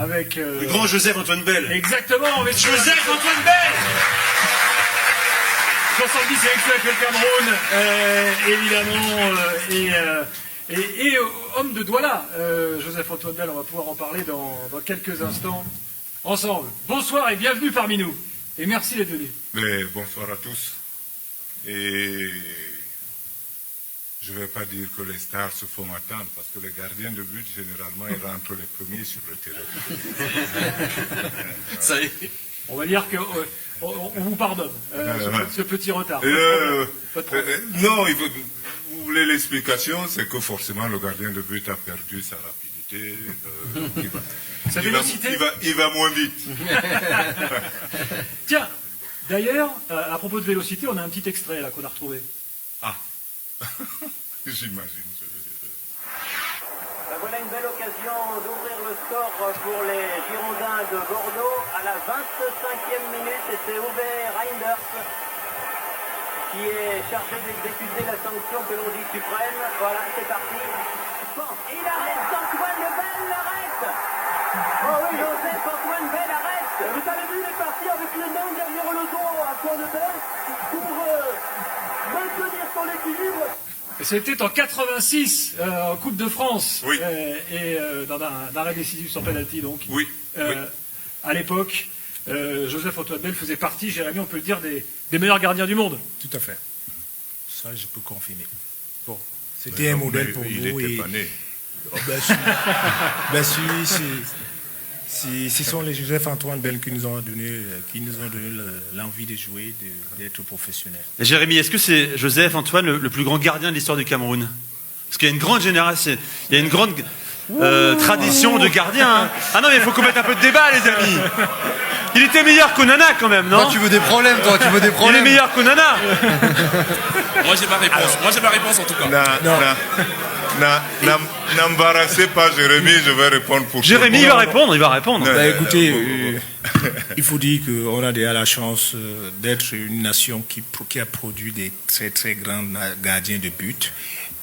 avec... Le grand Joseph-Antoine Bell. Exactement, mais Joseph-Antoine Bell 70 sélections avec le Cameroun, évidemment, et homme de Douala, Joseph-Antoine Bell, on va pouvoir en parler dans quelques instants ensemble. Bonsoir et bienvenue parmi nous, et merci d'être venu. Bonsoir à tous. Et je ne vais pas dire que les stars se font attendre, parce que les gardiens de but, généralement, ils rentrent les premiers sur le terrain. Ça y est. On va dire qu'on vous pardonne ce petit retard. Non, vous voulez l'explication, c'est que forcément le gardien de but a perdu sa rapidité. Sa vélocité. Il va moins vite. Tiens, d'ailleurs, à propos de vélocité, on a un petit extrait là qu'on a retrouvé. Ah, j'imagine. Voilà une belle occasion d'ouvrir le score pour les Girondins de Bordeaux à la 25e minute, et c'est Uwe Reinders qui est chargé d'exécuter la sanction que l'on dit suprême. Voilà, c'est parti. Bon, il arrête, Antoine Bell l'arrête. Oh oui, Joseph-Antoine Bell arrête. Vous avez vu, il est parti avec les mains derrière le dos à Antoine Bell pour maintenir son équilibre. C'était en 86, en Coupe de France, oui. Et dans un arrêt décisif sur penalty, donc. Oui. À l'époque, Joseph-Antoine Bell faisait partie, Jérémy, on peut le dire, des meilleurs gardiens du monde. Tout à fait. Ça, je peux confirmer. Bon, c'était un modèle pour il nous. Il n'était pas né. Oh, ce sont les Joseph-Antoine Bell qui nous ont donné l'envie de jouer, d'être professionnels. Jérémy, est-ce que c'est Joseph-Antoine le plus grand gardien de l'histoire du Cameroun? Parce qu'il y a une grande génération, il y a une grande tradition de gardiens. Hein. Ah non, mais il faut qu'on mette un peu de débat, les amis. Il était meilleur qu'Onana quand même, non? Toi, tu veux des problèmes, Il est meilleur qu'Onana. Moi, j'ai ma réponse. Moi, j'ai ma réponse en tout cas. N'embarrassez pas Jérémy, je vais répondre pour Jérémy, il va répondre. Bah, écoutez, il faut dire qu'on a déjà la chance d'être une nation qui a produit des très très grands gardiens de but.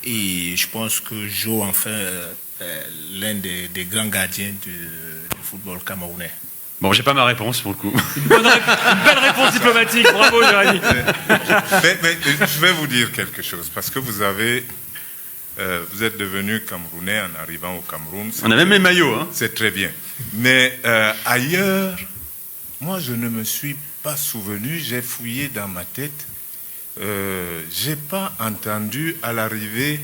Et je pense que Jo en fait l'un des grands gardiens du football camerounais. Bon, j'ai pas ma réponse pour le coup. Une belle réponse diplomatique, bravo Jérémy. mais je vais vous dire quelque chose, parce que vous êtes devenu Camerounais en arrivant au Cameroun. On a même les maillots. Hein. C'est très bien. Mais ailleurs, moi je ne me suis pas souvenu, j'ai fouillé dans ma tête. J'ai pas entendu à l'arrivée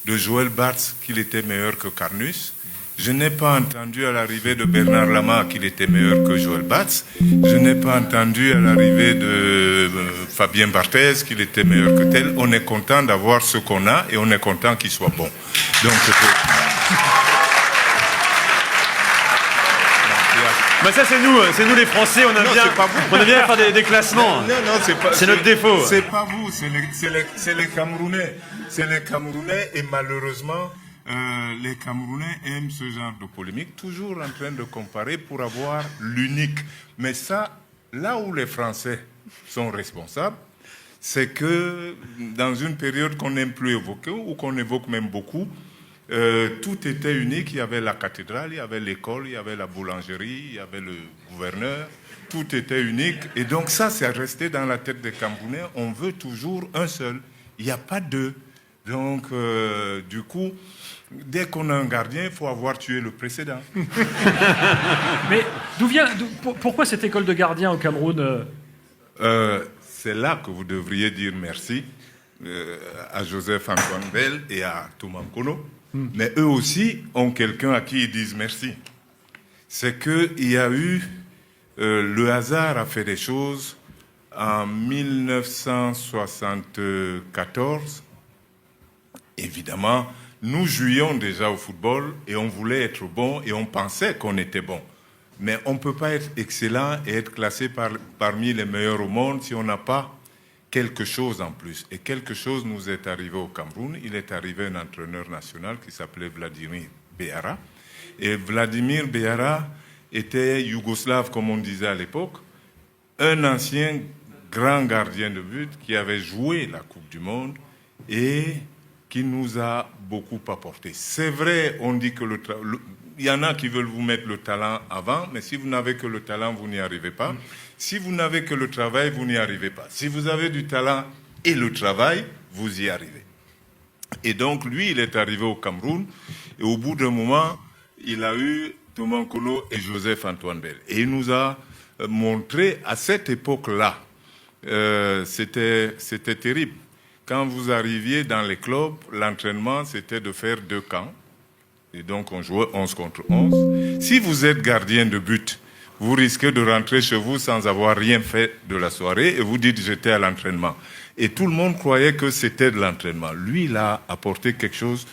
de Joël Barthes qu'il était meilleur que Carnus. Je n'ai pas entendu à l'arrivée de Bernard Lama qu'il était meilleur que Joël Barthes. Je n'ai pas entendu à l'arrivée de Fabien Barthez qu'il était meilleur que tel. On est content d'avoir ce qu'on a et on est content qu'il soit bon. Donc, bah ça c'est nous les Français, on aime bien faire des classements. Non, c'est notre défaut. C'est pas vous, c'est les Camerounais. C'est les Camerounais et malheureusement, les Camerounais aiment ce genre de polémique, toujours en train de comparer pour avoir l'unique. Mais ça, là où les Français sont responsables, c'est que dans une période qu'on n'aime plus évoquer ou qu'on évoque même beaucoup, tout était unique. Il y avait la cathédrale, il y avait l'école, il y avait la boulangerie, il y avait le gouverneur. Tout était unique. Et donc ça, c'est resté dans la tête des Camerounais. On veut toujours un seul. Il n'y a pas deux. Donc, du coup, dès qu'on a un gardien, il faut avoir tué le précédent. Mais pourquoi cette école de gardiens au Cameroun C'est là que vous devriez dire merci à Joseph-Antoine Bell et à Thomas Nkono. Mais eux aussi ont quelqu'un à qui ils disent merci. C'est qu'il y a eu... le hasard a fait des choses. En 1974, évidemment, nous jouions déjà au football et on voulait être bon et on pensait qu'on était bon. Mais on ne peut pas être excellent et être classé parmi les meilleurs au monde si on n'a pas quelque chose en plus. Et quelque chose nous est arrivé au Cameroun. Il est arrivé un entraîneur national qui s'appelait Vladimir Béara. Et Vladimir Béara était yougoslave, comme on disait à l'époque, un ancien grand gardien de but qui avait joué la Coupe du Monde et qui nous a beaucoup apporté. C'est vrai, on dit que il y en a qui veulent vous mettre le talent avant, mais si vous n'avez que le talent, vous n'y arrivez pas. Si vous n'avez que le travail, vous n'y arrivez pas. Si vous avez du talent et le travail, vous y arrivez. Et donc, lui, il est arrivé au Cameroun, et au bout d'un moment, il a eu Thomas Nkolo et Joseph-Antoine Bell. Et il nous a montré, à cette époque-là, c'était terrible. Quand vous arriviez dans les clubs, l'entraînement, c'était de faire 2 camps. Et donc, on jouait 11 contre 11. Si vous êtes gardien de but, vous risquez de rentrer chez vous sans avoir rien fait de la soirée et vous dites « j'étais à l'entraînement ». Et tout le monde croyait que c'était de l'entraînement. Lui, il a apporté quelque chose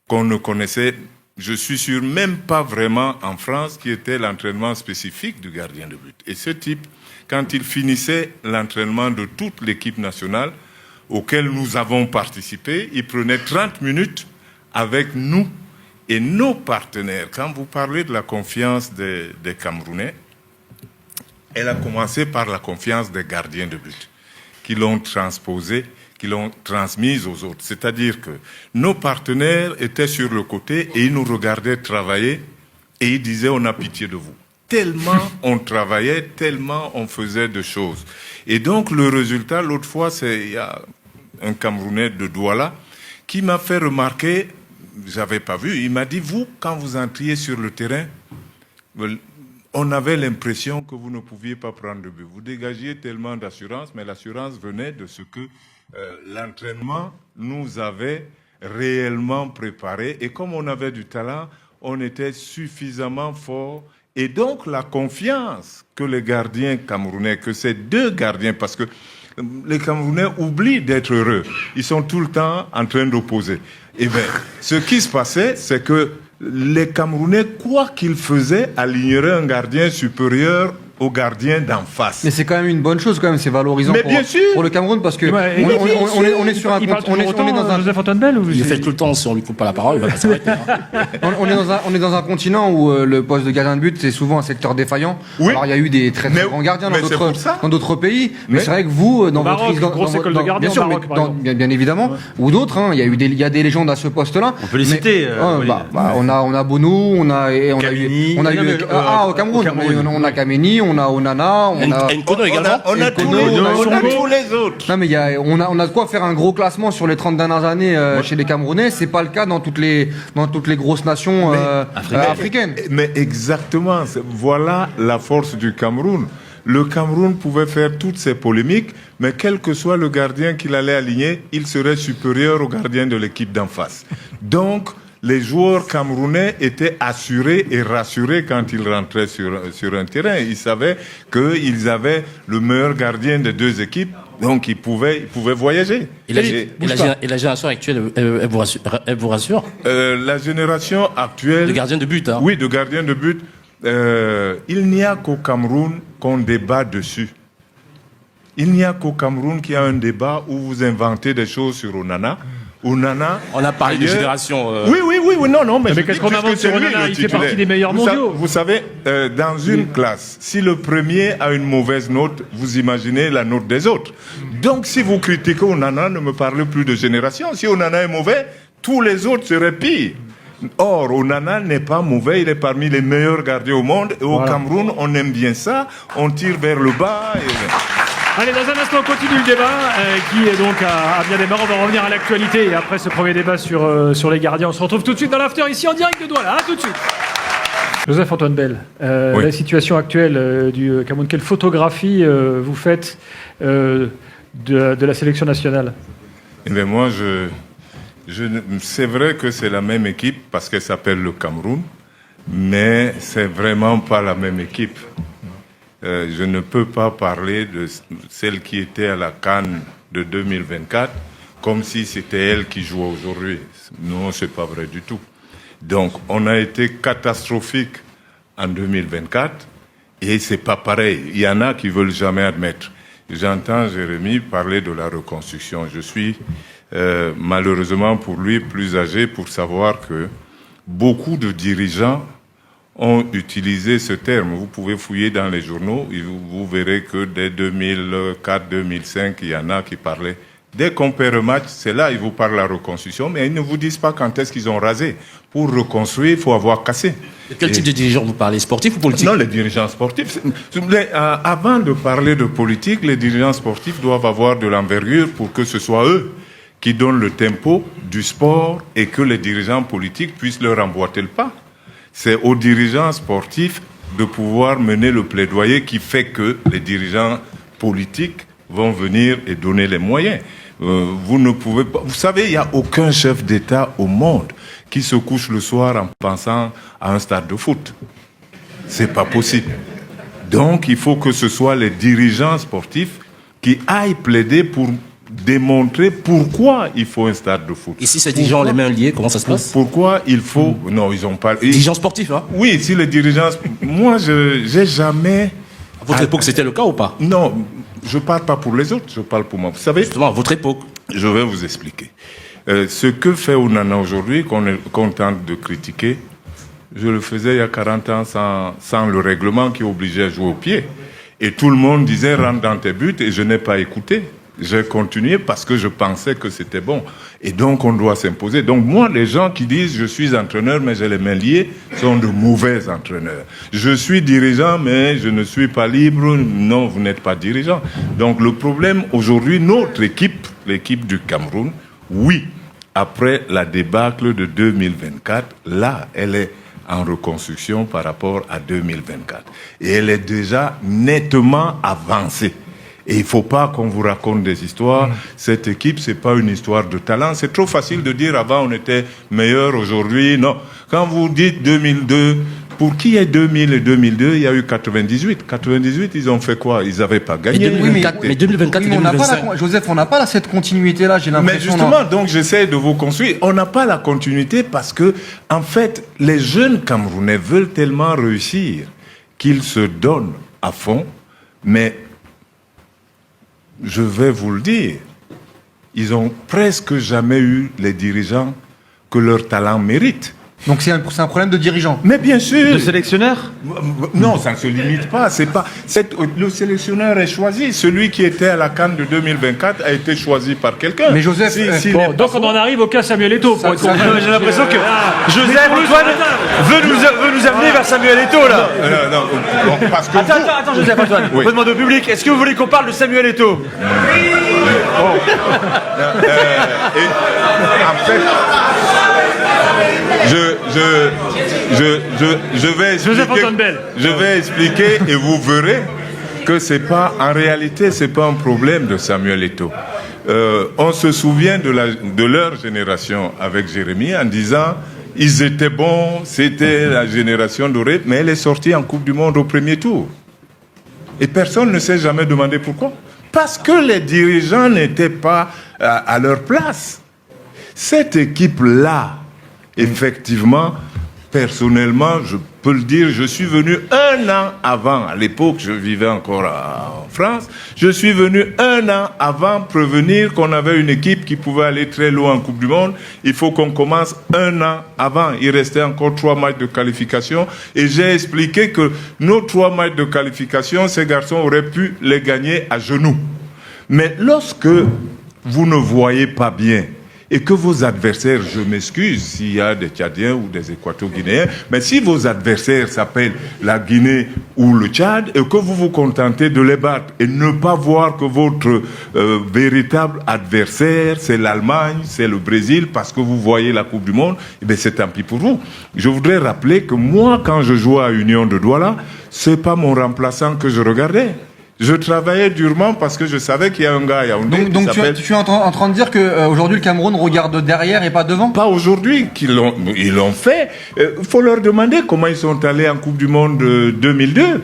qu'on ne connaissait, je suis sûr, même pas vraiment en France, qui était l'entraînement spécifique du gardien de but. Et ce type, quand il finissait l'entraînement de toute l'équipe nationale, auquel nous avons participé, il prenait 30 minutes avec nous et nos partenaires. Quand vous parlez de la confiance des Camerounais, elle a commencé par la confiance des gardiens de but, qui l'ont transposée, qui l'ont transmise aux autres. C'est-à-dire que nos partenaires étaient sur le côté et ils nous regardaient travailler et ils disaient « on a pitié de vous ». Tellement on travaillait, tellement on faisait de choses. Et donc le résultat, l'autre fois, il y a un Camerounais de Douala qui m'a fait remarquer, j'avais pas vu, il m'a dit, vous, quand vous entriez sur le terrain, on avait l'impression que vous ne pouviez pas prendre de but. Vous dégagiez tellement d'assurance, mais l'assurance venait de ce que l'entraînement nous avait réellement préparé. Et comme on avait du talent, on était suffisamment fort. Et donc la confiance que les gardiens camerounais, que ces 2 gardiens, parce que les Camerounais oublient d'être heureux. Ils sont tout le temps en train d'opposer. Et bien, ce qui se passait, c'est que les Camerounais, quoi qu'ils faisaient, aligneraient un gardien supérieur au gardien d'en face. Mais c'est quand même une bonne chose, quand même, c'est valorisant pour le Cameroun, parce que on est sur un... On est dans un... Joseph-Antoine Bell ou Il le fait tout le temps, si on lui coupe pas la parole, il va pas s'arrêter. on est dans un continent où le poste de gardien de but, c'est souvent un secteur défaillant. Oui. Alors, il y a eu des très grands gardiens dans d'autres pays, mais c'est vrai que vous, dans Maroc, votre... grosse école de gardiens bien sûr, au Maroc, par exemple. bien évidemment, ou d'autres, hein, il y a des légendes à ce poste-là. On peut les citer. On a Bono, on a eu... au Cameroun, on a Kameni, on a Onana, Nkono également. On a tous les autres. Non, mais on a de quoi faire un gros classement sur les 30 dernières années chez les Camerounais. C'est pas le cas dans toutes les grosses nations africaines. Mais exactement, voilà la force du Cameroun. Le Cameroun pouvait faire toutes ces polémiques, mais quel que soit le gardien qu'il allait aligner, il serait supérieur au gardien de l'équipe d'en face. Donc, les joueurs camerounais étaient assurés et rassurés quand ils rentraient sur un terrain. Ils savaient qu'ils avaient le meilleur gardien des 2 équipes, donc ils pouvaient voyager. Et la génération actuelle, elle vous rassure La génération actuelle... De gardiens de but, hein. Oui, de gardiens de but. Il n'y a qu'au Cameroun qu'on débat dessus. Il n'y a qu'au Cameroun qu'il y a un débat où vous inventez des choses sur Onana. Onana, on a parlé de génération. Oui, non, mais qu'est-ce qu'on avance sur Onana? Il fait partie des meilleurs mondiaux. Vous savez, dans une classe, si le premier a une mauvaise note, vous imaginez la note des autres. Donc, si vous critiquez Onana, ne me parlez plus de génération. Si Onana est mauvais, tous les autres seraient pires. Or, Onana n'est pas mauvais, il est parmi les meilleurs gardiens au monde. Et au Cameroun, on aime bien ça, on tire vers le bas. Allez, dans un instant, on continue le débat qui est donc à bien démarrer. On va revenir à l'actualité et après ce premier débat sur les gardiens. On se retrouve tout de suite dans l'after ici en direct de Douala. À tout de suite. Joseph-Antoine Bell, la situation actuelle du Cameroun, quelle photographie vous faites de la sélection nationale? Eh bien, moi, c'est vrai que c'est la même équipe parce qu'elle s'appelle le Cameroun, mais c'est vraiment pas la même équipe. Je ne peux pas parler de celle qui était à la CAN de 2024 comme si c'était elle qui jouait aujourd'hui. Non, c'est pas vrai du tout. Donc, on a été catastrophique en 2024 et c'est pas pareil. Il y en a qui veulent jamais admettre. J'entends Jérémy parler de la reconstruction. Je suis malheureusement pour lui plus âgé pour savoir que beaucoup de dirigeants ont utilisé ce terme. Vous pouvez fouiller dans les journaux et vous verrez que dès 2004-2005, il y en a qui parlaient Dès qu'on perd un match, c'est là, ils vous parlent de la reconstruction, mais ils ne vous disent pas quand est-ce qu'ils ont rasé. Pour reconstruire, il faut avoir cassé. De quel type de dirigeants vous parlez? Sportifs ou politiques? Non, les dirigeants sportifs. Avant de parler de politique, les dirigeants sportifs doivent avoir de l'envergure pour que ce soit eux qui donnent le tempo du sport et que les dirigeants politiques puissent leur emboîter le pas. C'est aux dirigeants sportifs de pouvoir mener le plaidoyer qui fait que les dirigeants politiques vont venir et donner les moyens. Vous ne pouvez pas. Vous savez, il n'y a aucun chef d'État au monde qui se couche le soir en pensant à un stade de foot. C'est pas possible. Donc, il faut que ce soit les dirigeants sportifs qui aillent plaider pour démontrer pourquoi il faut un stade de foot. Et si ces dirigeants ont les mains liées, comment ça se passe? Pourquoi il faut... Non, ils n'ont pas... Dirigeants sportifs, hein? Oui, si les dirigeants... Moi, j'ai jamais... À votre époque, c'était le cas ou pas? Non, je ne parle pas pour les autres, je parle pour moi. Vous savez... Justement, à votre époque. Je vais vous expliquer. Ce que fait Onana aujourd'hui, qu'on tente de critiquer, je le faisais il y a 40 ans sans le règlement qui obligeait à jouer au pied. Et tout le monde disait « rentre dans tes buts » et je n'ai pas écouté. J'ai continué parce que je pensais que c'était bon. Et donc, on doit s'imposer. Donc, moi, les gens qui disent « je suis entraîneur, mais j'ai les mains liées » sont de mauvais entraîneurs. Je suis dirigeant, mais je ne suis pas libre. Non, vous n'êtes pas dirigeant. Donc, le problème, aujourd'hui, notre équipe, l'équipe du Cameroun, oui, après la débâcle de 2024, là, elle est en reconstruction par rapport à 2024. Et elle est déjà nettement avancée. Et il ne faut pas qu'on vous raconte des histoires. Cette équipe, c'est pas une histoire de talent. C'est trop facile de dire avant on était meilleur, aujourd'hui. Non. Quand vous dites 2002, pour qui est 2000 et 2002, il y a eu 98. 98, ils ont fait quoi? Ils n'avaient pas gagné. Mais 2024 et 2025. Joseph, on n'a pas cette continuité-là, j'ai l'impression. Mais justement, donc j'essaie de vous construire. On n'a pas la continuité parce que, en fait, les jeunes Camerounais veulent tellement réussir qu'ils se donnent à fond, mais je vais vous le dire, ils ont presque jamais eu les dirigeants que leur talent mérite. Donc c'est un problème de dirigeant. Mais bien sûr. Le sélectionneur? Non, ça ne se limite pas. Le sélectionneur est choisi. Celui qui était à la CAN de 2024 a été choisi par quelqu'un. Mais Joseph, donc on en arrive au cas Samuel Eto'o. J'ai l'impression que Joseph Antoine veut nous amener vers Samuel Eto'o, là. Non, parce que Attends, Joseph Antoine. Oui. On demande au public, est-ce que vous voulez qu'on parle de Samuel Eto'o? En fait, je vais expliquer et vous verrez que en réalité, c'est pas un problème de Samuel Eto'o. On se souvient de leur génération avec Jérémy en disant ils étaient bons, c'était la génération dorée, mais elle est sortie en Coupe du Monde au premier tour. Et personne ne s'est jamais demandé pourquoi. Parce que les dirigeants n'étaient pas à leur place. Cette équipe-là, effectivement, personnellement, je peux le dire, je suis venu 1 an avant. À l'époque, je vivais encore en France. Je suis venu 1 an avant prévenir qu'on avait une équipe qui pouvait aller très loin en Coupe du Monde. Il faut qu'on commence 1 an avant. Il restait encore 3 matchs de qualification. Et j'ai expliqué que nos 3 matchs de qualification, ces garçons auraient pu les gagner à genoux. Mais lorsque vous ne voyez pas bien, et que vos adversaires, je m'excuse s'il y a des Tchadiens ou des Équato-Guinéens, mais si vos adversaires s'appellent la Guinée ou le Tchad, et que vous vous contentez de les battre, et ne pas voir que votre véritable adversaire, c'est l'Allemagne, c'est le Brésil, parce que vous voyez la Coupe du Monde, eh bien c'est tant pis pour vous. Je voudrais rappeler que moi, quand je jouais à Union de Douala, c'est pas mon remplaçant que je regardais. Je travaillais durement parce que je savais qu'il y a un gars à Yaoundé donc tu es en train de dire qu'aujourd'hui le Cameroun regarde derrière et pas devant? Pas aujourd'hui, ils l'ont fait. Il faut leur demander comment ils sont allés en Coupe du Monde 2002.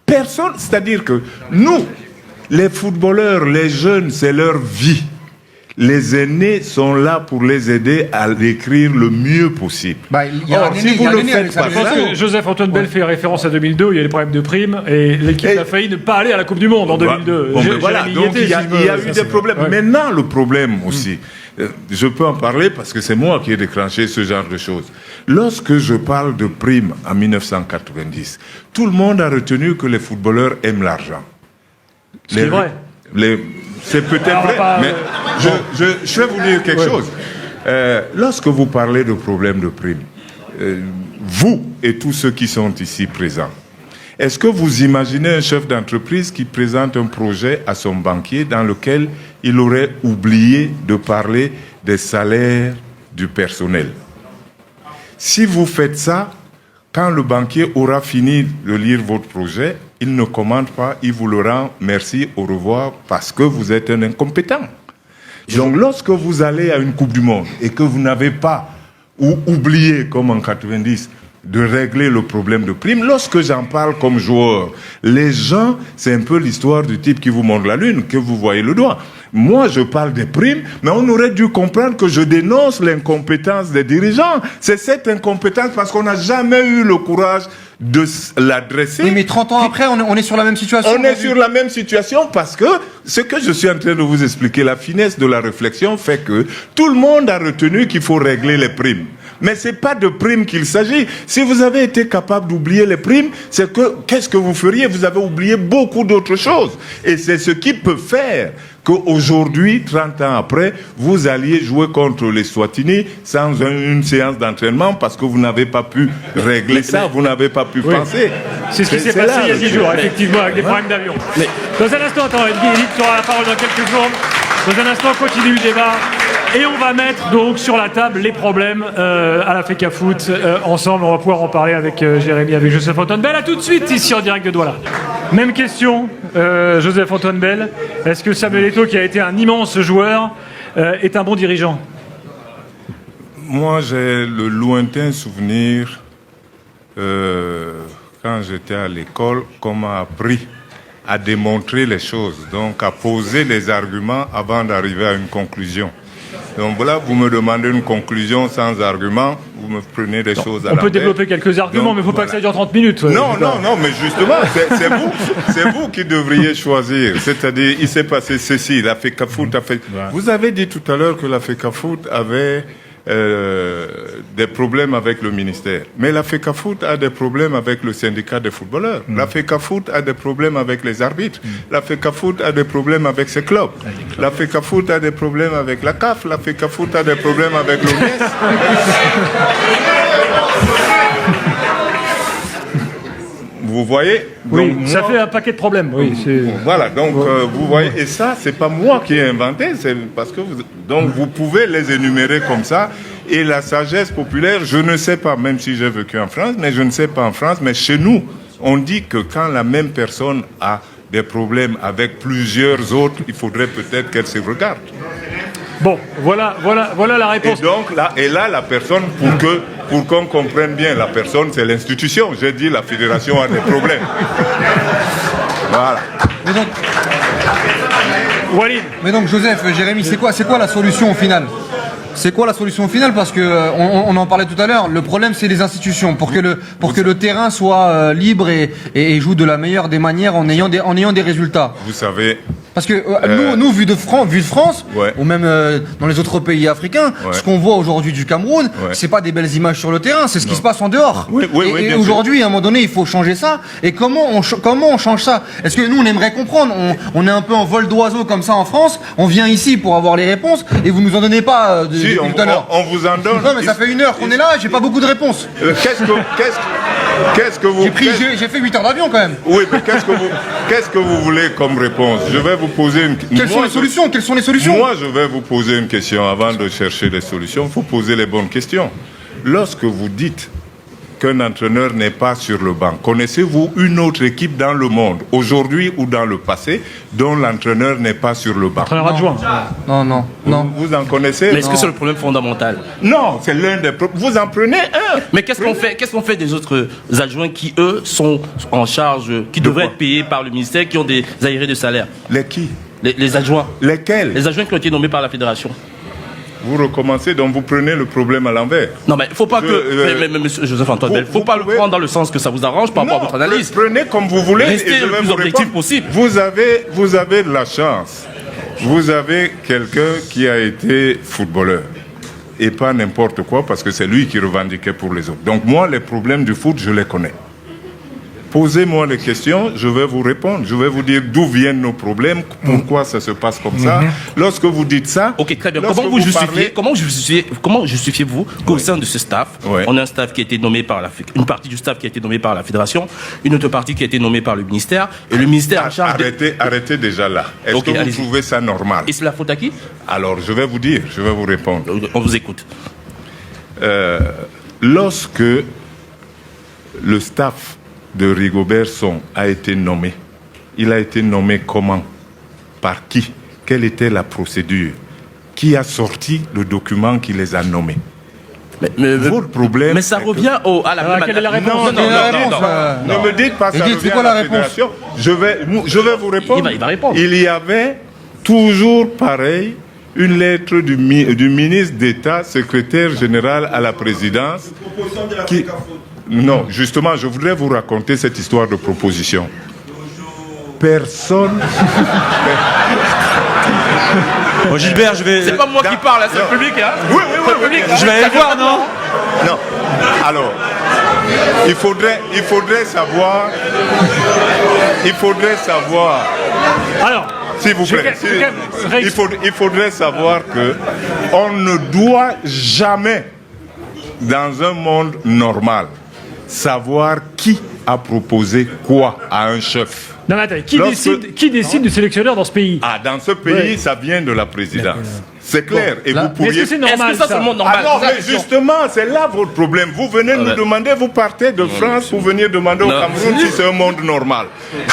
Personne, c'est-à-dire que nous, les footballeurs, les jeunes, c'est leur vie. Les aînés sont là pour les aider à l'écrire le mieux possible. Or, si vous le faites pas, je pense que Joseph-Antoine Bell fait référence à 2002, il y a les problèmes de primes, et l'équipe a failli ne pas aller à la Coupe du Monde en 2002. Voilà, donc il y a eu des problèmes. Ouais. Maintenant, le problème aussi, je peux en parler parce que c'est moi qui ai déclenché ce genre de choses. Lorsque je parle de primes en 1990, tout le monde a retenu que les footballeurs aiment l'argent. C'est vrai. c'est peut-être vrai, mais je vais vous dire quelque chose. Lorsque vous parlez de problème de prime, vous et tous ceux qui sont ici présents, est-ce que vous imaginez un chef d'entreprise qui présente un projet à son banquier dans lequel il aurait oublié de parler des salaires du personnel? Si vous faites ça, quand le banquier aura fini de lire votre projet, il ne commande pas, il vous le rend merci, au revoir, parce que vous êtes un incompétent. Donc lorsque vous allez à une Coupe du Monde et que vous n'avez pas, ou oublié comme en 90, de régler le problème de prime, lorsque j'en parle comme joueur, les gens, c'est un peu l'histoire du type qui vous montre la lune, que vous voyez le doigt. Moi, je parle des primes, mais on aurait dû comprendre que je dénonce l'incompétence des dirigeants. C'est cette incompétence parce qu'on n'a jamais eu le courage de l'adresser. Oui, mais 30 ans après, on est sur la même situation. On est sur la même situation parce que ce que je suis en train de vous expliquer, la finesse de la réflexion fait que tout le monde a retenu qu'il faut régler les primes. Mais ce n'est pas de primes qu'il s'agit. Si vous avez été capable d'oublier les primes, c'est que, qu'est-ce que vous feriez? Vous avez oublié beaucoup d'autres choses. Et c'est ce qui peut faire qu'aujourd'hui, 30 ans après, vous alliez jouer contre les Swatini sans une séance d'entraînement parce que vous n'avez pas pu régler ça, vous n'avez pas pu penser. C'est ce qui s'est passé il y a 10 jours, effectivement, avec des problèmes d'avion. Dans un instant, attends, Edith aura la parole dans quelques secondes. Dans un instant, on continue le débat. Et on va mettre donc sur la table les problèmes à la FECAFOOT ensemble. On va pouvoir en parler avec Jérémy, avec Joseph-Antoine Bell. A tout de suite ici en direct de Douala. Même question, Joseph-Antoine Bell. Est-ce que Samuel Eto'o, qui a été un immense joueur, est un bon dirigeant? Moi, j'ai le lointain souvenir, quand j'étais à l'école, qu'on m'a appris à démontrer les choses, donc à poser les arguments avant d'arriver à une conclusion. Donc voilà, vous me demandez une conclusion sans argument, vous me prenez des choses à l'envers. On peut développer quelques arguments, mais il ne faut pas que ça dure 30 minutes. Non, mais justement, c'est vous qui devriez choisir. C'est-à-dire, il s'est passé ceci, la FECAFOOT a fait... Ouais. Vous avez dit tout à l'heure que la FECAFOOT avait des problèmes avec le ministère. Mais la FECAFOOT a des problèmes avec le syndicat des footballeurs. La FECAFOOT a des problèmes avec les arbitres. La FECAFOOT a des problèmes avec ses clubs. La FECAFOOT a des problèmes avec la CAF. La FECAFOOT a des problèmes avec l'OMS. Vous voyez? Oui, donc, ça fait un paquet de problèmes. Oui, voilà, donc vous voyez, et ça, c'est pas moi qui ai inventé, c'est parce que donc vous pouvez les énumérer comme ça. Et la sagesse populaire, je ne sais pas, même si j'ai vécu en France, mais je ne sais pas en France, mais chez nous, on dit que quand la même personne a des problèmes avec plusieurs autres, il faudrait peut-être qu'elle se regarde. Bon, voilà la réponse. Et donc là, la personne, pour qu'on comprenne bien, la personne, c'est l'institution. J'ai dit, la fédération a des problèmes. Voilà. Mais donc, Joseph, Jérémy, c'est quoi la solution au final? C'est quoi la solution au final? Parce que on en parlait tout à l'heure. Le problème, c'est les institutions. Pour que le terrain soit libre et joue de la meilleure des manières en ayant des résultats. Vous savez. Parce que nous, vu de France, ouais. ou même dans les autres pays africains, ouais. ce qu'on voit aujourd'hui du Cameroun, ouais. c'est pas des belles images sur le terrain, c'est ce qui se passe en dehors. Oui, et aujourd'hui, à un moment donné, il faut changer ça. Et comment on change ça? Est-ce que nous, on aimerait comprendre? On est un peu en vol d'oiseau comme ça en France. On vient ici pour avoir les réponses et vous nous en donnez pas si, tout à l'heure. On vous en donne. Non, mais ça fait 1 heure qu'on est là. J'ai pas beaucoup de réponses. Qu'est-ce que vous... J'ai fait 8 heures d'avion quand même. Oui, mais qu'est-ce que vous voulez comme réponse? Je vais vous poser une... Quelles sont les solutions? Moi, je vais vous poser une question. Avant de chercher des solutions, il faut poser les bonnes questions. Lorsque vous dites qu'un entraîneur n'est pas sur le banc, connaissez-vous une autre équipe dans le monde, aujourd'hui ou dans le passé, dont l'entraîneur n'est pas sur le banc? Entraîneur adjoint. Non. Vous en connaissez? Mais est-ce que c'est le problème fondamental? Non, c'est l'un des problèmes. Vous en prenez un. Mais qu'est-ce qu'on fait des autres adjoints qui, eux, sont en charge, qui devraient être payés par le ministère, qui ont des arriérés de salaire? Les qui? Les adjoints. Lesquels? Les adjoints qui ont été nommés par la fédération. Vous recommencez, donc vous prenez le problème à l'envers. Non, mais il ne faut pas que... Monsieur Joseph-Antoine Bell, il ne faut pas le prendre dans le sens que ça vous arrange par rapport à votre analyse. Prenez comme vous voulez. Restez le plus objectif possible. Vous avez de la chance. Vous avez quelqu'un qui a été footballeur. Et pas n'importe quoi, parce que c'est lui qui revendiquait pour les autres. Donc moi, les problèmes du foot, je les connais. Posez-moi les questions, je vais vous répondre. Je vais vous dire d'où viennent nos problèmes, pourquoi ça se passe comme ça. Lorsque vous dites ça... Ok, très bien. lorsque Comment justifiez-vous qu'au sein de ce staff, Ouais. on a un staff qui a été nommé par une partie du staff qui a été nommé par la fédération, une autre partie qui a été nommée par le ministère, et le ministère en charge Arrêtez déjà là. Est-ce Ok, que vous allez-y. trouvez ça normal? Et c'est la faute à qui? Alors, je vais vous dire, je vais vous répondre. On vous écoute. Lorsque le staff de Rigobert Song a été nommé, il a été nommé comment? Par qui? Quelle était la procédure? Qui a sorti le document qui les a nommés? Votre problème... Mais ça revient à la même... quelle est la réponse? Non, ne me dites pas ça Edith, revient c'est quoi à la la réponse? fédération. Je vais vous répondre. Il va répondre. Il y avait toujours pareil une lettre du ministre d'État, secrétaire général à la présidence. Non, justement, je voudrais vous raconter cette histoire de proposition. Personne... Bon, Gilbert, je vais. C'est pas moi qui parle, hein, c'est le public. Hein. Oui, Je vais aller le voir, non? Non. Alors, il faudrait savoir... Alors, S'il vous plaît, il faudrait savoir que on ne doit jamais, dans un monde normal, savoir qui a proposé quoi à un chef. non, mais attendez, Lorsque- qui décide du sélectionneur dans ce pays? Ah, dans ce pays, ça vient de la présidence. C'est clair. Et vous Mais est-ce pourriez... que c'est Est-ce normal que ça, c'est le monde normal? Ah non, C'est ça la mais question. justement, c'est là votre problème. Vous venez nous demander, vous partez de France pour venir demander au Non. Cameroun si c'est un monde normal.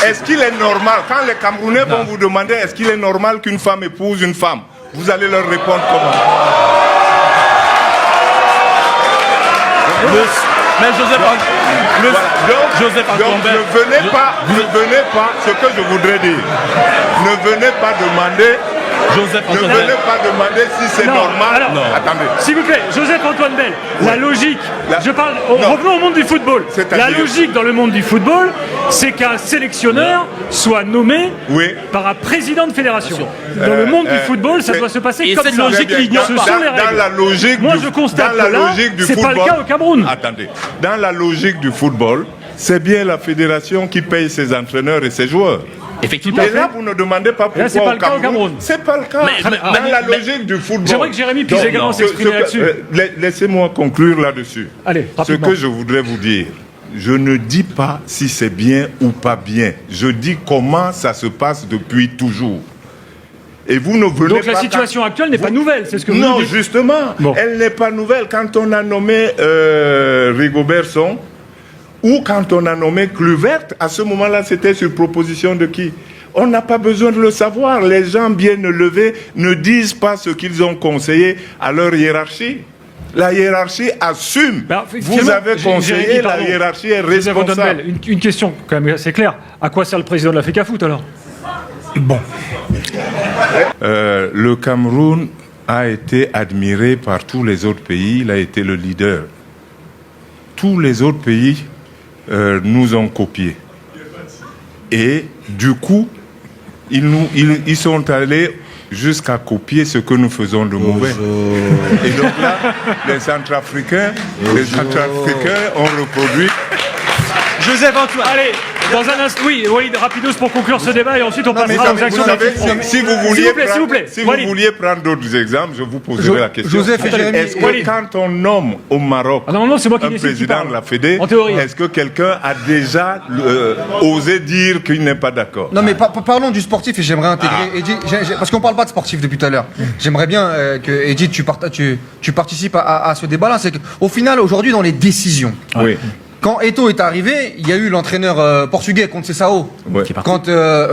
Est-ce qu'il est normal, quand les Camerounais vont vous demander est-ce qu'il est normal qu'une femme épouse une femme, vous allez leur répondre comment? Mais Joseph Donc, ne venez pas, ce que je voudrais dire, ne venez pas demander, ne venez pas demander si c'est Non, normal. alors, Attendez. S'il vous plaît, Joseph-Antoine Bell, la logique, La- Non. revenons au monde du football. C'est-à-dire- La logique dans le monde du football, c'est qu'un sélectionneur soit nommé Oui. par un président de fédération. Dans le monde du football, ça c'est- doit se passer Et comme cette ça. logique, il ignore Ce pas. sont les règles. Dans la logique Moi, je constate dans la que là, logique du c'est pas le football- cas au Cameroun. Attendez. Dans la logique du football, c'est bien la fédération qui paye ses entraîneurs et ses joueurs. Effectivement. Et là, vous ne demandez pas pourquoi là, c'est pas le cas au Cameroun. C'est pas le cas. Mais- Dans la logique du football. J'aimerais que Jérémy puisse Donc, également ce- s'exprimer ce que- là-dessus. Laissez-moi conclure là-dessus. Allez, Ce rapidement. que je voudrais vous dire, je ne dis pas si c'est bien ou pas bien. Je dis comment ça se passe depuis toujours. Et vous ne venez Donc pas... la situation actuelle n'est pas nouvelle, c'est ce que vous Non, nous dites. justement, Bon. elle n'est pas nouvelle. Quand on a nommé Rigobert Song, ou quand on a nommé Kluivert, à ce moment-là, c'était sur proposition de qui? On n'a pas besoin de le savoir. Les gens bien élevés ne disent pas ce qu'ils ont conseillé à leur hiérarchie. La hiérarchie assume. Ben, Vous finalement, avez conseillé, Jérémy, la pardon. hiérarchie est Joseph-Antoine responsable. Bell, une question quand même assez claire. À quoi sert le président de l'Africa Foot alors? Bon, Le Cameroun a été admiré par tous les autres pays. Il a été le leader. Tous les autres pays nous ont copiés. Et du coup, ils sont allés jusqu'à copier ce que nous faisons de mauvais. Et donc là, les Centrafricains ont reproduit. Joseph-Antoine. Allez, dans un instant, oui, Walid, rapidos pour conclure ce débat et ensuite on Mais passera aux vous actions savez, de si vous S'il vous plaît, si Walid. vous vouliez prendre d'autres exemples, je vous poserai la question. Joseph et Jérémy, Est-ce que Walid. quand on nomme au Maroc Ah non, c'est moi qui un décide qui président parle. de la Fédé, En théorie. est-ce que quelqu'un a déjà osé dire qu'il n'est pas d'accord? Non mais parlons du sportif et j'aimerais intégrer Edith, parce qu'on parle pas de sportif depuis tout à l'heure. J'aimerais bien que Edith tu participes à ce débat-là. C'est qu'au final aujourd'hui dans les décisions, Oui. quand Eto'o est arrivé, il y a eu l'entraîneur portugais contre Sessao. Ouais. Quand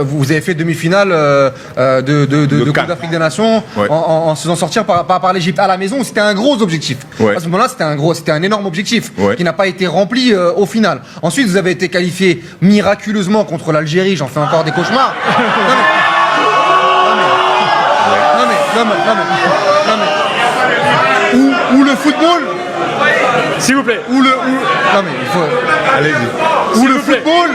vous avez fait demi-finale de Coupe CAN. d'Afrique des Nations Ouais. en se faisant sortir par l'Égypte à la maison, c'était un gros objectif. Ouais. À ce moment-là, c'était un énorme objectif Ouais. qui n'a pas été rempli au final. Ensuite, vous avez été qualifié miraculeusement contre l'Algérie. J'en fais encore des cauchemars. Ou le football, S'il vous plaît. non mais il faut. Allez-y. Où le football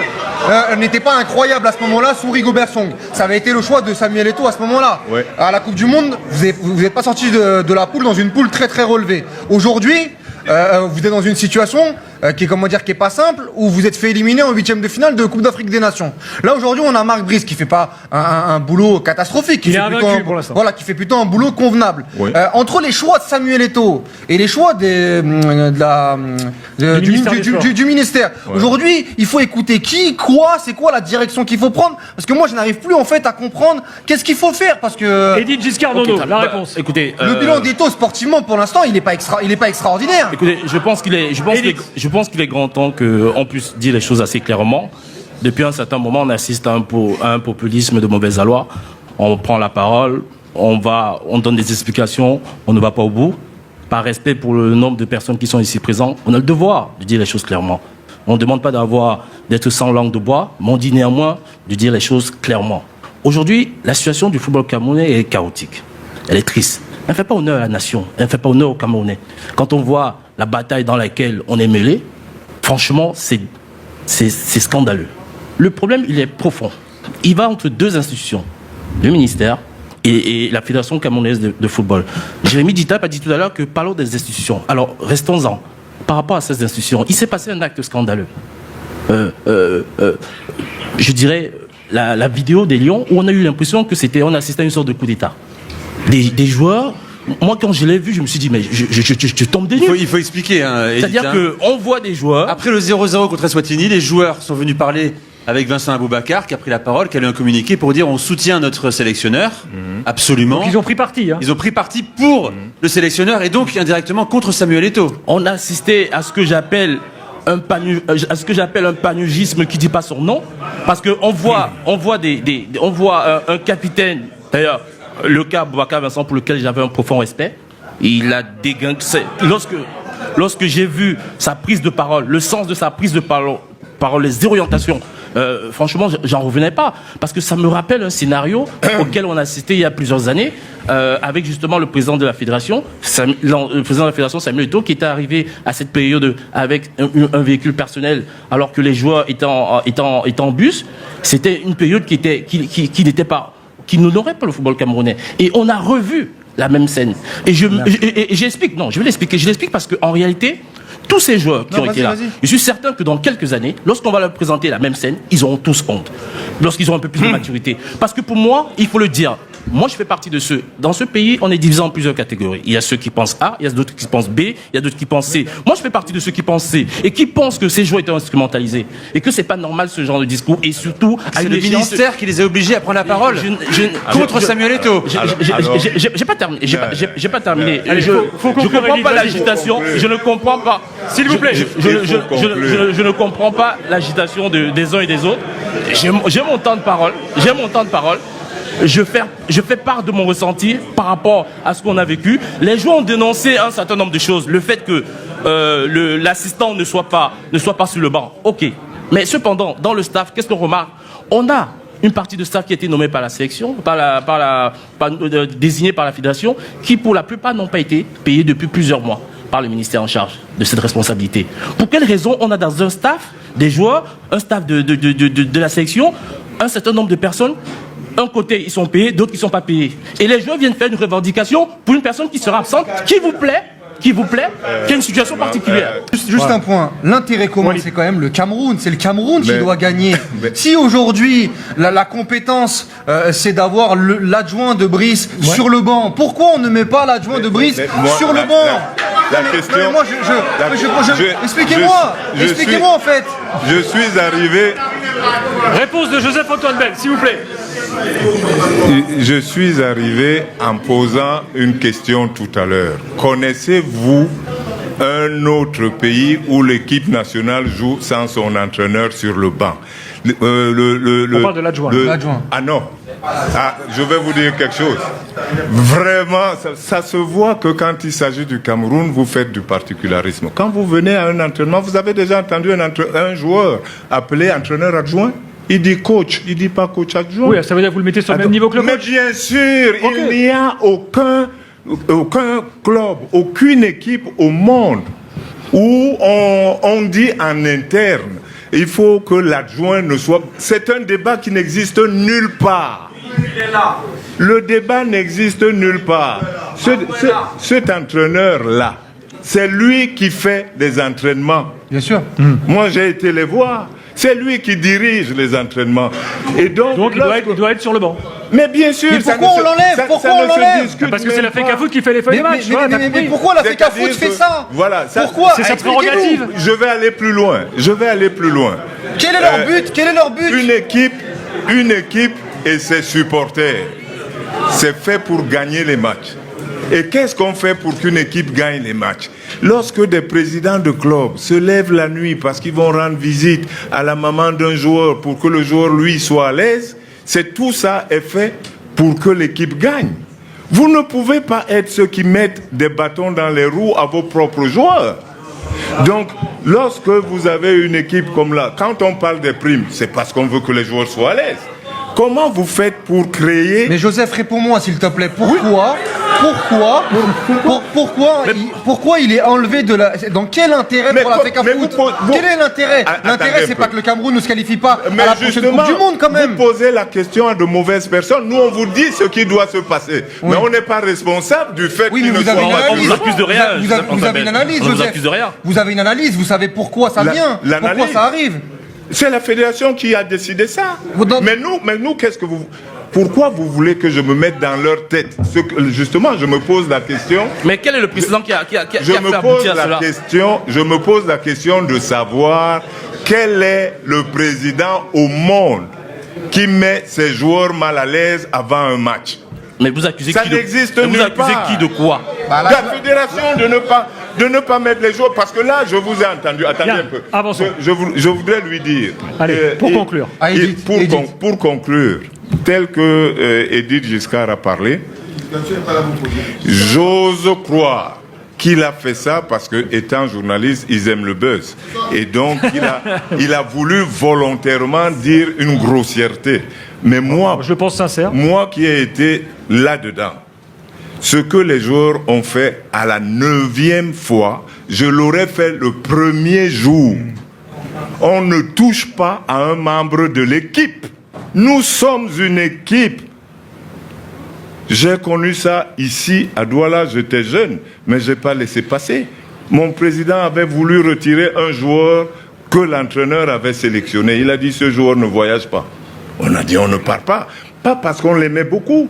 n'était pas incroyable à ce moment-là sous Rigobert Song. Ça avait été le choix de Samuel Eto'o à ce moment-là. Ouais. À la Coupe du Monde, vous n'êtes pas sorti de la poule dans une poule très très relevée. Aujourd'hui, vous êtes dans une situation qui est pas simple, où vous êtes fait éliminer en 8e de finale de Coupe d'Afrique des Nations. Là aujourd'hui, on a Marc Brice qui fait pas un boulot catastrophique, qui Il est fait plutôt invaincu pour l'instant. voilà, qui fait plutôt un boulot convenable. Oui. Entre les choix de Samuel Eto'o et les choix du ministère des Sports. du ministère, aujourd'hui, il faut écouter qui, quoi, c'est quoi la direction qu'il faut prendre, parce que moi, je n'arrive plus en fait à comprendre qu'est-ce qu'il faut faire, parce que Edith Giscard d'Ono, la réponse. Écoutez, le bilan d'Eto'o sportivement pour l'instant, il n'est pas extraordinaire. Écoutez, je pense qu'il est grand temps qu'on puisse dire les choses assez clairement. Depuis un certain moment, on assiste à un populisme de mauvaise aloi. On prend la parole, on donne des explications, on ne va pas au bout. Par respect pour le nombre de personnes qui sont ici présentes, on a le devoir de dire les choses clairement. On ne demande pas d'être sans langue de bois, mais on dit néanmoins de dire les choses clairement. Aujourd'hui, la situation du football camerounais est chaotique. Elle est triste. Elle ne fait pas honneur à la nation, elle ne fait pas honneur aux Camerounais. Quand on voit la bataille dans laquelle on est mêlé, franchement, c'est scandaleux. Le problème, il est profond. Il va entre deux institutions, le ministère et la Fédération camerounaise de football. Jérémy Dita a dit tout à l'heure que parlons des institutions. Alors, restons-en. Par rapport à ces institutions, il s'est passé un acte scandaleux. Je dirais, la vidéo des Lions, où on a eu l'impression que on assistait à une sorte de coup d'État. Des joueurs, moi quand je l'ai vu, je me suis dit, mais je tombe des nues. Il faut expliquer. C'est-à-dire qu'on voit des joueurs... Après le 0-0 contre Eswatini, les joueurs sont venus parler avec Vincent Aboubakar, qui a pris la parole, qui a eu un communiqué pour dire on soutient notre sélectionneur, absolument. Donc ils ont pris parti. Hein. Ils ont pris parti pour le sélectionneur et donc indirectement contre Samuel Eto'o. On a assisté à ce que j'appelle un panugisme qui dit pas son nom, parce qu'on voit, un capitaine, d'ailleurs, le cas Aboubakar Vincent, pour lequel j'avais un profond respect, il a dégainé. Lorsque j'ai vu sa prise de parole, le sens de sa prise de parole, les orientations, franchement, j'en revenais pas, parce que ça me rappelle un scénario auquel on a assisté il y a plusieurs années, avec justement le président de la fédération, Samuel Eto'o, qui était arrivé à cette période avec un véhicule personnel, alors que les joueurs étaient en bus. C'était une période qui n'honorait pas le football camerounais. Et on a revu la même scène. Et j'explique, non, je vais l'expliquer. Je l'explique parce qu'en réalité, tous ces joueurs qui ont été là, je suis certain que dans quelques années, lorsqu'on va leur présenter la même scène, ils auront tous honte. Lorsqu'ils auront un peu plus de maturité. Parce que pour moi, il faut le dire, moi je fais partie de ceux. Dans ce pays, on est divisé en plusieurs catégories. Il y a ceux qui pensent A, il y a d'autres qui pensent B, il y a d'autres qui pensent C. Moi je fais partie de ceux qui pensent C et qui pensent que ces joueurs étaient instrumentalisés et que c'est pas normal ce genre de discours, et surtout à C'est le ministère qui les a obligés à prendre la parole contre Samuel Eto'o. J'ai pas terminé. J'ai pas terminé. Allez, Je conclure, comprends pas vas-y. l'agitation. Je ne comprends pas. S'il vous plaît. Je ne comprends pas l'agitation des uns et des autres. J'ai mon temps de parole. Je fais part de mon ressenti par rapport à ce qu'on a vécu. Les joueurs ont dénoncé un certain nombre de choses. Le fait que l'assistant ne soit pas sur le banc. Ok. Mais cependant, dans le staff, qu'est-ce qu'on remarque? On a une partie de staff qui a été nommée par la sélection, désignée par la fédération, qui pour la plupart n'ont pas été payés depuis plusieurs mois par le ministère en charge de cette responsabilité. Pour quelle raison on a dans un staff des joueurs, un staff de la sélection, un certain nombre de personnes? Un côté, ils sont payés, d'autres, ils ne sont pas payés. Et les joueurs viennent faire une revendication pour une personne qui sera absente, qui vous plaît, qui a une situation particulière. Juste un point, l'intérêt commun c'est quand même le Cameroun, c'est le Cameroun qui doit gagner. Si aujourd'hui la compétence c'est d'avoir l'adjoint de Brice sur le banc, pourquoi on ne met pas l'adjoint de Brice sur le banc? La question... Expliquez-moi en fait. Je suis arrivé... Réponse de Joseph-Antoine Bell, s'il vous plaît. Je suis arrivé en posant une question tout à l'heure. Connaissez-vous un autre pays où l'équipe nationale joue sans son entraîneur sur le banc? On parle de l'adjoint. Ah non. Je vais vous dire quelque chose. Vraiment, ça se voit que quand il s'agit du Cameroun, vous faites du particularisme. Quand vous venez à un entraînement, vous avez déjà entendu un joueur appelé entraîneur adjoint? Il dit coach, il dit pas coach adjoint. Oui, ça veut dire que vous le mettez sur le même niveau que le coach. Mais bien sûr, il n'y a aucun club, aucune équipe au monde où on dit en interne, il faut que l'adjoint ne soit... C'est un débat qui n'existe nulle part. Le débat n'existe nulle part. Cet entraîneur-là, c'est lui qui fait des entraînements. Bien sûr. Moi, j'ai été les voir. C'est lui qui dirige les entraînements. Et donc il doit être sur le banc. Mais bien sûr, Mais ça pourquoi ne on l'enlève ça Pourquoi ne on se l'enlève discute Parce que c'est même la pas. FECAFOOT qui fait les feuilles de match. Mais pourquoi la FECAFOOT C'est-à-dire fait que- ça Voilà, ça- Pourquoi C'est sa Expliquez-nous. prérogative. Je vais aller plus loin. Je vais aller plus loin. Quel est leur but Quel est leur but Une équipe et ses supporters, c'est fait pour gagner les matchs. Et qu'est-ce qu'on fait pour qu'une équipe gagne les matchs? Lorsque des présidents de clubs se lèvent la nuit parce qu'ils vont rendre visite à la maman d'un joueur pour que le joueur, lui, soit à l'aise, c'est tout ça est fait pour que l'équipe gagne. Vous ne pouvez pas être ceux qui mettent des bâtons dans les roues à vos propres joueurs. Donc, lorsque vous avez une équipe comme là, quand on parle des primes, c'est parce qu'on veut que les joueurs soient à l'aise. Comment vous faites pour créer... Mais Joseph, réponds-moi s'il te plaît. Pourquoi il est enlevé de la... Dans quel intérêt Mais pour la quoi- FECAFOOT mais vous- Quel est l'intérêt Attendez L'intérêt, un c'est peu. pas que le Cameroun ne se qualifie pas Mais à la prochaine justement, Coupe du Monde quand même. vous posez la question à de mauvaises personnes. Nous, on vous dit ce qui doit se passer. Oui. Mais on n'est pas responsable du fait Oui, qu'il mais ne vous avez soit une pas... on analyse. vous accuse de rien, Vous Joseph avez une Antoine. analyse, On vous Joseph. accuse de rien. Vous avez une analyse, vous savez pourquoi ça vient, pourquoi l'analyse. ça arrive. C'est la fédération qui a décidé ça. Donc- Mais nous, qu'est-ce que vous... Pourquoi vous voulez que je me mette dans leur tête? Justement, je me pose la question... Mais quel est le précédent qui a fait Je me aboutir à cela? je me pose la question de savoir quel est le président au monde qui met ses joueurs mal à l'aise avant un match. Mais vous accusez Ça qui n'existe de... Vous nulle accusez part. qui de quoi? Bah, là, La fédération de ne pas mettre les joueurs, parce que là, je vous ai entendu. Attendez Bien, un peu. avançons. Je voudrais lui dire. Allez, pour conclure. Ah, Edith, Pour conclure, tel que Edith Giscard a parlé, j'ose croire qu'il a fait ça parce que, étant journaliste, ils aiment le buzz. Et donc, il a voulu volontairement dire une grossièreté. Mais moi, Je le pense sincère. moi qui ai été là-dedans, ce que les joueurs ont fait à la 9e fois, je l'aurais fait le premier jour. On ne touche pas à un membre de l'équipe. Nous sommes une équipe. J'ai connu ça ici à Douala, j'étais jeune, mais je n'ai pas laissé passer. Mon président avait voulu retirer un joueur que l'entraîneur avait sélectionné. Il a dit ce joueur ne voyage pas. On a dit on ne part pas. Pas parce qu'on l'aimait beaucoup,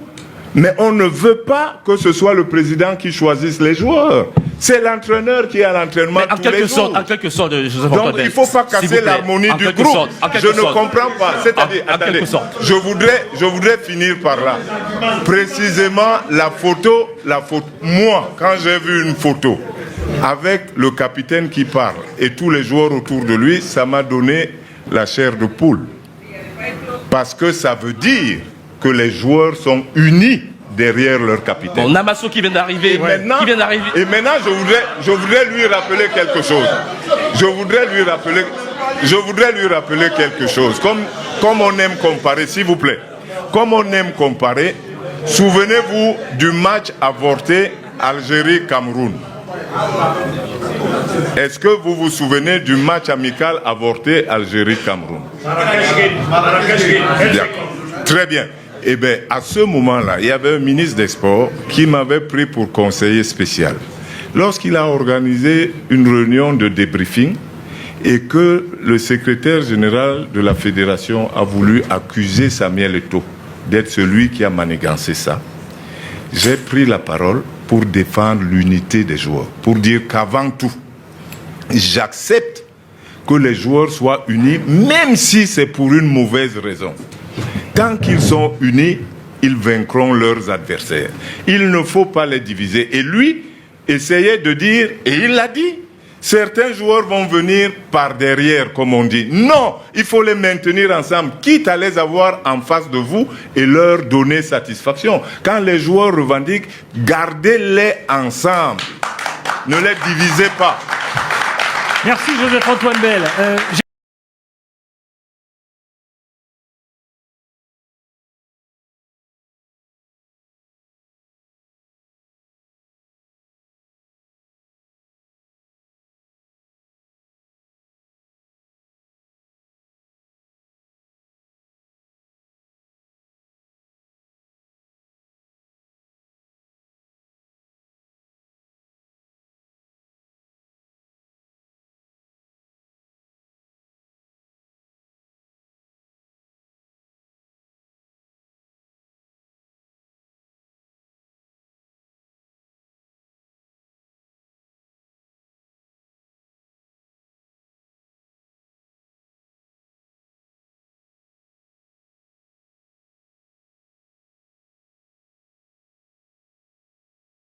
mais on ne veut pas que ce soit le président qui choisisse les joueurs. C'est l'entraîneur qui est à l'entraînement Mais en tous les quelque jours. sorte, Joseph Donc Antoine, il ne faut pas s'il vous casser plaît, l'harmonie en du quelque groupe. sorte, en quelque Je ne sorte. comprends pas. C'est-à-dire, En attendez, quelque sorte. je voudrais finir par là. Précisément la photo, moi, quand j'ai vu une photo avec le capitaine qui parle et tous les joueurs autour de lui, ça m'a donné la chair de poule. Parce que ça veut dire que les joueurs sont unis derrière leur capitaine. Bon, Namasso qui vient d'arriver. Et maintenant, je voudrais lui rappeler quelque chose. Je voudrais lui rappeler quelque chose. Comme on aime comparer, s'il vous plaît. Comme on aime comparer, souvenez-vous du match avorté Algérie-Cameroun. Est-ce que vous vous souvenez du match amical avorté Algérie-Cameroun? D'accord. Très bien. Eh bien, à ce moment-là, il y avait un ministre des Sports qui m'avait pris pour conseiller spécial. Lorsqu'il a organisé une réunion de débriefing et que le secrétaire général de la fédération a voulu accuser Samuel Eto'o d'être celui qui a manigancé ça, j'ai pris la parole pour défendre l'unité des joueurs, pour dire qu'avant tout, j'accepte que les joueurs soient unis, même si c'est pour une mauvaise raison. Tant qu'ils sont unis, ils vaincront leurs adversaires. Il ne faut pas les diviser. Et lui essayait de dire, et il l'a dit, certains joueurs vont venir par derrière, comme on dit. Non, il faut les maintenir ensemble, quitte à les avoir en face de vous et leur donner satisfaction. Quand les joueurs revendiquent, gardez-les ensemble. Ne les divisez pas. Merci Joseph Antoine Bell.